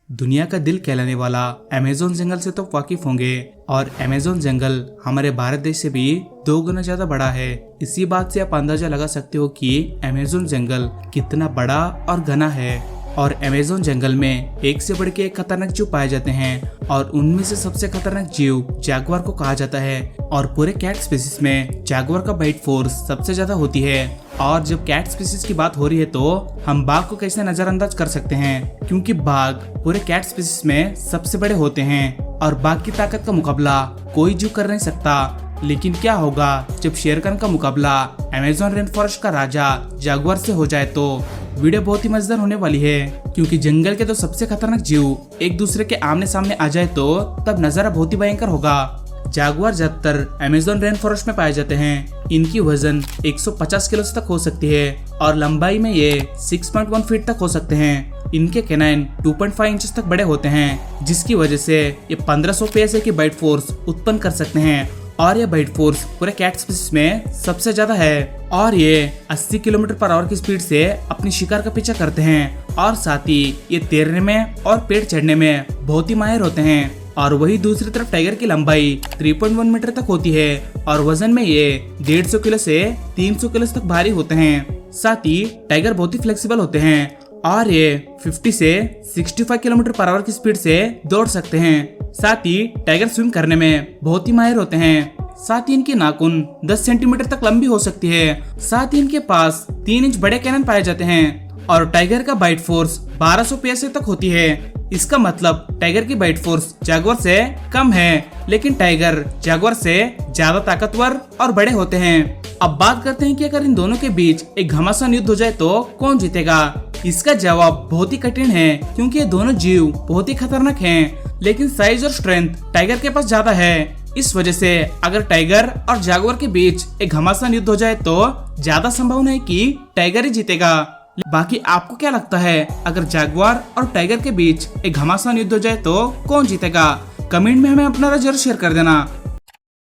दुनिया का दिल कहलाने वाला अमेज़न जंगल से तो वाकिफ होंगे और अमेज़न जंगल हमारे भारत देश से भी 2 गुना ज्यादा बड़ा है। इसी बात से आप अंदाजा लगा सकते हो कि अमेज़न जंगल कितना बड़ा और घना है। और अमेज़न जंगल में एक से बढ़ के एक खतरनाक जीव पाए जाते हैं और उनमें से सबसे खतरनाक जीव जैगुआर को कहा जाता है। और पूरे कैट स्पीसीज में जैगुआर का बाइट फोर्स सबसे ज्यादा होती है। और जब कैट स्पीसीज की बात हो रही है तो हम बाघ को कैसे नजरअंदाज कर सकते हैं, क्योंकि बाघ पूरे कैट स्पीसीज में सबसे बड़े होते हैं और बाघ की ताकत का मुकाबला कोई जीव कर नहीं सकता। लेकिन क्या होगा जब शेर खान का मुकाबला अमेज़न रेन फॉरेस्ट का राजा जैगुआर से हो जाए। तो वीडियो बहुत ही मजेदार होने वाली है, क्योंकि जंगल के तो सबसे खतरनाक जीव एक दूसरे के आमने सामने आ जाए तो तब नजारा बहुत ही भयंकर होगा। जैगुआर ज्यादातर अमेज़न रेन फॉरेस्ट में पाए जाते हैं। इनकी वजन 150 किलो तक हो सकती है और लंबाई में ये 6.1 फीट तक हो सकते हैं। इनके कैनाइन 2.5 इंच तक बड़े होते हैं, जिसकी वजह से ये 1500 psi की बाइट फोर्स उत्पन्न कर सकते हैं। और ये बाइट फोर्स पूरे कैट स्पीसीज में सबसे ज्यादा है। और ये 80 किलोमीटर पर आवर की स्पीड से अपनी शिकार का पीछा करते हैं। और साथ ही ये तैरने में और पेड़ चढ़ने में बहुत ही माहिर होते हैं। और वही दूसरी तरफ टाइगर की लंबाई 3.1 मीटर तक होती है और वजन में ये 150 किलो से 300 किलो तक भारी होते हैं। साथ ही टाइगर बहुत ही फ्लेक्सिबल होते हैं और ये 50 से 65 किलोमीटर पर आवर की स्पीड से दौड़ सकते हैं। साथ ही टाइगर स्विम करने में बहुत ही माहिर होते हैं। साथ ही इनकी नाखून 10 सेंटीमीटर तक लंबी हो सकती है। साथ ही इनके पास 3 इंच बड़े कैनन पाए जाते हैं और टाइगर का बाइट फोर्स 1200 psi तक होती है। इसका मतलब टाइगर की बाइट फोर्स जैगुआर से कम है, लेकिन टाइगर जैगुआर से ज्यादा ताकतवर और बड़े होते हैं। अब बात करते हैं कि अगर इन दोनों के बीच एक घमासान युद्ध हो जाए तो कौन जीतेगा। इसका जवाब बहुत ही कठिन है, क्योंकि ये दोनों जीव बहुत ही खतरनाक हैं, लेकिन साइज और स्ट्रेंथ टाइगर के पास ज्यादा है। इस वजह से अगर टाइगर और जैगुआर के बीच एक घमासान युद्ध हो जाए तो ज्यादा संभावना है कि टाइगर ही जीतेगा। बाकी आपको क्या लगता है, अगर जैगुआर और टाइगर के बीच एक घमासान युद्ध हो जाए तो कौन जीतेगा? कमेंट में हमें अपना राय जरूर शेयर कर देना।